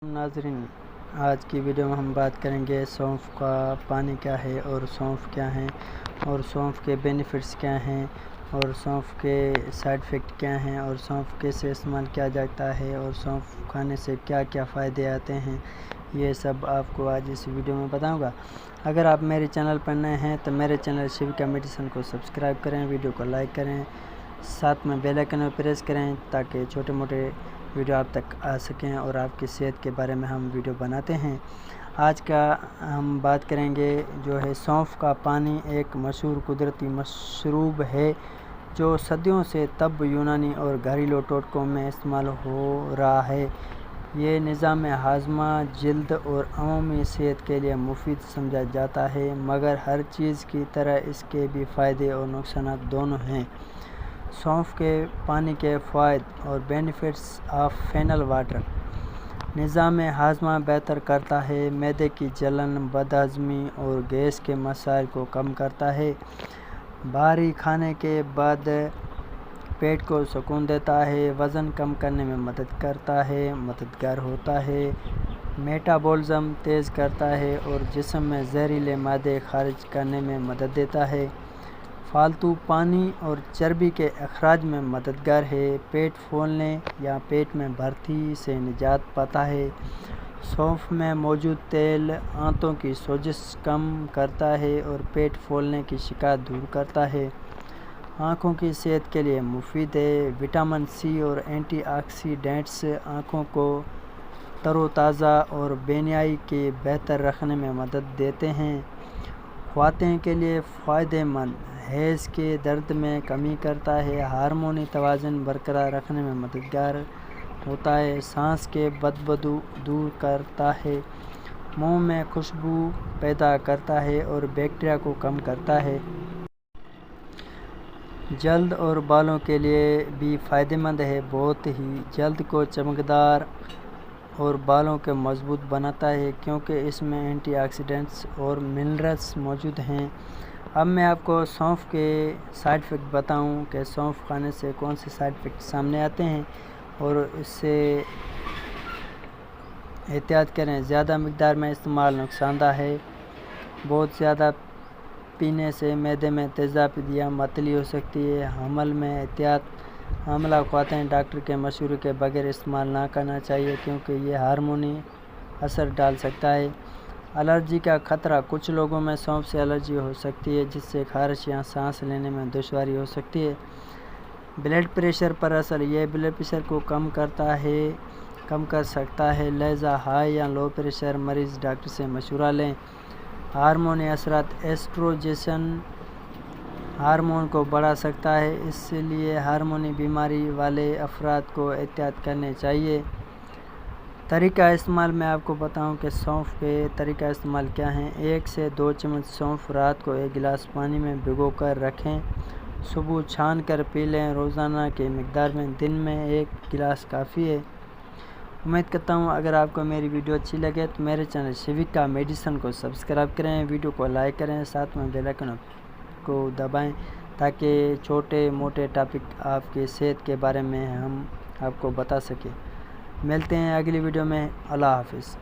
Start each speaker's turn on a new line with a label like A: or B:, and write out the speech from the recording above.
A: ناظرین، آج کی ویڈیو میں ہم بات کریں گے سونف کا پانی کیا ہے اور سونف کیا ہیں اور سونف کے بینیفٹس کیا ہیں اور سونف کے سائیڈ افیکٹ کیا ہیں اور سونف کیسے استعمال کیا جاتا ہے اور سونف کھانے سے کیا کیا فائدے آتے ہیں، یہ سب آپ کو آج اس ویڈیو میں بتاؤں گا۔ اگر آپ میرے چینل پر نئے ہیں تو میرے چینل شیوکا میڈیسن کو سبسکرائب کریں، ویڈیو کو لائک کریں، ساتھ میں بیل آئیکن پر پریس کریں تاکہ چھوٹے موٹے ویڈیو آپ تک آ سکیں اور آپ کی صحت کے بارے میں ہم ویڈیو بناتے ہیں۔ آج کا ہم بات کریں گے جو ہے سونف کا پانی ایک مشہور قدرتی مشروب ہے جو صدیوں سے طب، یونانی اور گھریلو ٹوٹکوں میں استعمال ہو رہا ہے۔ یہ نظام ہاضمہ، جلد اور عمومی صحت کے لیے مفید سمجھا جاتا ہے، مگر ہر چیز کی طرح اس کے بھی فائدے اور نقصانات دونوں ہیں۔ سونف کے پانی کے فوائد اور بینیفٹس آف فینل واٹر: نظام ہاضمہ بہتر کرتا ہے، معدے کی جلن، بد ہضمی اور گیس کے مسائل کو کم کرتا ہے، بھاری کھانے کے بعد پیٹ کو سکون دیتا ہے، وزن کم کرنے میں مددگار ہوتا ہے، میٹابولزم تیز کرتا ہے اور جسم میں زہریلے مادے خارج کرنے میں مدد دیتا ہے، فالتو پانی اور چربی کے اخراج میں مددگار ہے، پیٹ پھولنے یا پیٹ میں بھرتی سے نجات پاتا ہے، سونف میں موجود تیل آنتوں کی سوزش کم کرتا ہے اور پیٹ پھولنے کی شکایت دور کرتا ہے، آنکھوں کی صحت کے لیے مفید ہے، وٹامن سی اور اینٹی آکسیڈینٹس آنکھوں کو تر و تازہ اور بینائی کے بہتر رکھنے میں مدد دیتے ہیں، خواتین کے لیے فائدہ مند، حیض کے درد میں کمی کرتا ہے، ہارمونی توازن برقرار رکھنے میں مددگار ہوتا ہے، سانس کے بدبو دور کرتا ہے، منہ میں خوشبو پیدا کرتا ہے اور بیکٹیریا کو کم کرتا ہے۔ جلد اور بالوں کے لیے بھی فائدہ مند ہے، بہت ہی جلد کو چمکدار اور بالوں کو مضبوط بناتا ہے کیونکہ اس میں اینٹی آکسیڈینٹس اور منرلز موجود ہیں۔ اب میں آپ کو سونف کے سائیڈ افیکٹ بتاؤں کہ سونف کھانے سے کون سے سائیڈ افیکٹ سامنے آتے ہیں اور اس سے احتیاط کریں۔ زیادہ مقدار میں استعمال نقصان دہ ہے، بہت زیادہ پینے سے معدے میں تیزابیت یا متلی ہو سکتی ہے، حمل میں احتیاط: حاملہ خواتین ڈاکٹر کے مشورے کے بغیر استعمال نہ کرنا چاہیے کیونکہ یہ ہارمونی اثر ڈال سکتا ہے، الرجی کا خطرہ: کچھ لوگوں میں سونف سے الرجی ہو سکتی ہے جس سے خارش یا سانس لینے میں دشواری ہو سکتی ہے، بلڈ پریشر پر اثر: یہ بلڈ پریشر کو کم کر سکتا ہے، لہذا ہائی یا لو پریشر مریض ڈاکٹر سے مشورہ لیں، ہارمونی اثرات: ایسٹروجن ہارمون کو بڑھا سکتا ہے، اس لیے ہارمونی بیماری والے افراد کو احتیاط کرنی چاہیے۔ طریقہ استعمال: میں آپ کو بتاؤں کہ سونف کے طریقہ استعمال کیا ہیں۔ 1 سے 2 چمچ سونف رات کو 1 گلاس پانی میں بھگو کر رکھیں، صبح چھان کر پی لیں، روزانہ کی مقدار میں دن میں 1 گلاس کافی ہے۔ امید کرتا ہوں اگر آپ کو میری ویڈیو اچھی لگے تو میرے چینل شیوکا میڈیسن کو سبسکرائب کریں، ویڈیو کو لائک کریں، ساتھ میں بیل آئیکن کو دبائیں تاکہ چھوٹے موٹے ٹاپک آپ کی صحت کے بارے میں ہم آپ کو بتا سکیں۔ ملتے ہیں اگلی ویڈیو میں، اللہ حافظ۔